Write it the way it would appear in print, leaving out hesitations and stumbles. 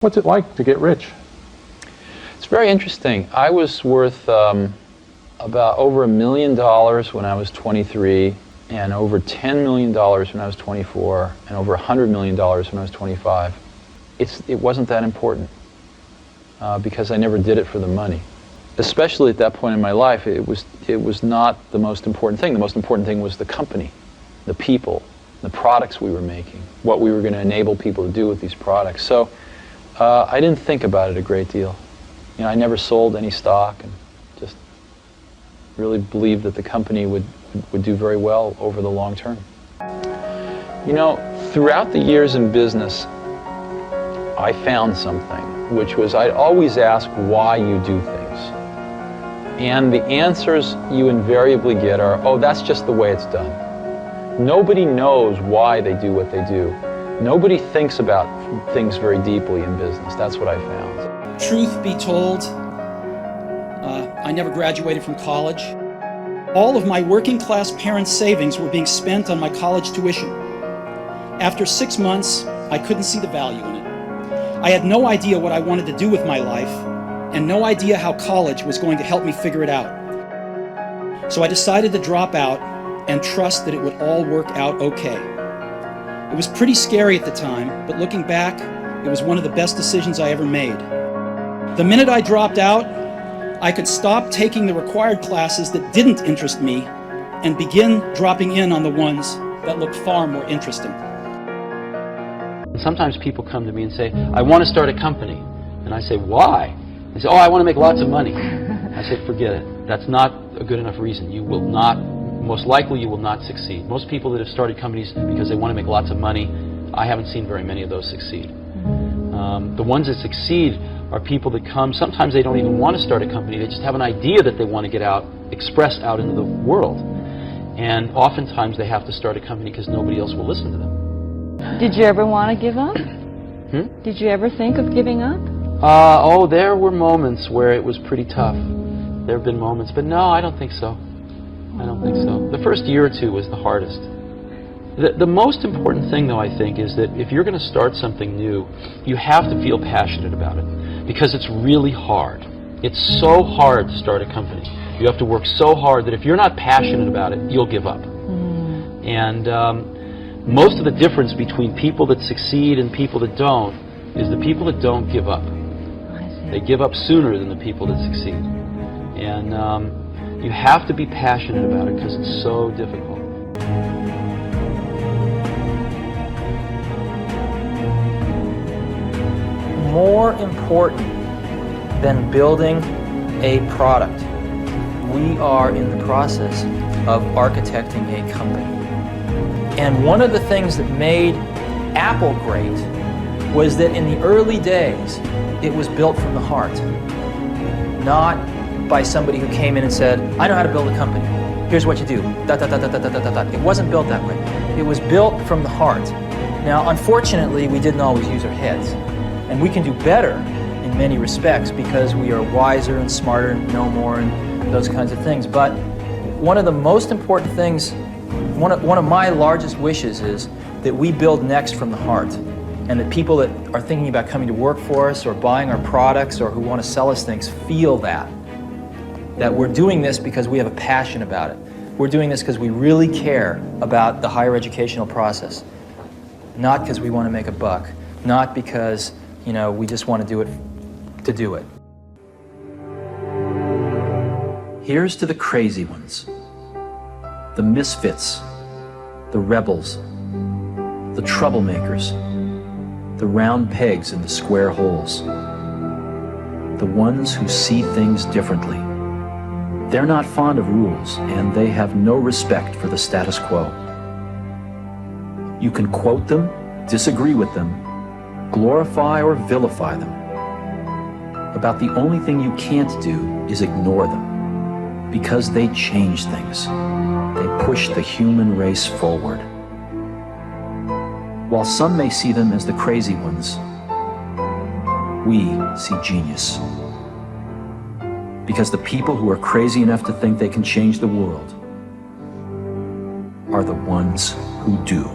What's it like to get rich? It's very interesting. I was worth about over $1 million when I was 23, and over $10 million when I was 24, and over $100 million when I was 25. It wasn't that important because I never did it for the money. Especially at that point in my life, it was not the most important thing. The most important thing was the company, the people, the products we were making, what we were going to enable people to do with these products. So I didn't think about it a great deal. You know, I never sold any stock and just really believed that the company would do very well over the long term. You know, throughout the years in business, I found something, which was I'd always ask why you do things. And the answers you invariably get are, oh, that's just the way it's done. Nobody knows why they do what they do. Nobody thinks about things very deeply in business. That's what I found. Truth be told, I never graduated from college. All of my working class parents' savings were being spent on my college tuition. After 6 months, I couldn't see the value in it. I had no idea what I wanted to do with my life, and no idea how college was going to help me figure it out. So I decided to drop out and trust that it would all work out okay. It was pretty scary at the time, but looking back, it was one of the best decisions I ever made. The minute I dropped out, I could stop taking the required classes that didn't interest me and begin dropping in on the ones that looked far more interesting. Sometimes people come to me and say, I want to start a company. And I say, why? They say, oh, I want to make lots of money. I say, forget it. That's not a good enough reason. You will not, most likely you will not succeed. Most people that have started companies because they want to make lots of money, I haven't seen very many of those succeed. The ones that succeed are people that come, sometimes they don't even want to start a company, they just have an idea that they want to get out, expressed out into the world. And oftentimes they have to start a company because nobody else will listen to them. Did you ever want to give up? Did you ever think of giving up? Oh, there were moments where it was pretty tough. There have been moments, but no, I don't think so. I don't think so. The first year or two was the hardest. The most important thing, though, I think, is that if you're going to start something new, you have to feel passionate about it, because it's really hard. It's so hard to start a company. You have to work so hard that if you're not passionate about it, you'll give up. And most of the difference between people that succeed and people that don't is the people that don't give up. They give up sooner than the people that succeed. And you have to be passionate about it because it's so difficult. More important than building a product, we are in the process of architecting a company. And one of the things that made Apple great was that in the early days, it was built from the heart. Not by somebody who came in and said, I know how to build a company. Here's what you do. It wasn't built that way. It was built from the heart. Now, unfortunately, we didn't always use our heads. And we can do better in many respects because we are wiser and smarter and know more and those kinds of things. But one of the most important things, one of my largest wishes is that we build next from the heart, and that people that are thinking about coming to work for us or buying our products or who want to sell us things feel that we're doing this because we have a passion about it. We're doing this because we really care about the higher educational process, not because we want to make a buck, not because we just want to do it to do it. Here's to the crazy ones, the misfits, the rebels, the troublemakers, the round pegs in the square holes, the ones who see things differently. They're not fond of rules, and they have no respect for the status quo. You can quote them, disagree with them, glorify or vilify them. About the only thing you can't do is ignore them, because they change things. They push the human race forward. While some may see them as the crazy ones, we see genius. Because the people who are crazy enough to think they can change the world are the ones who do.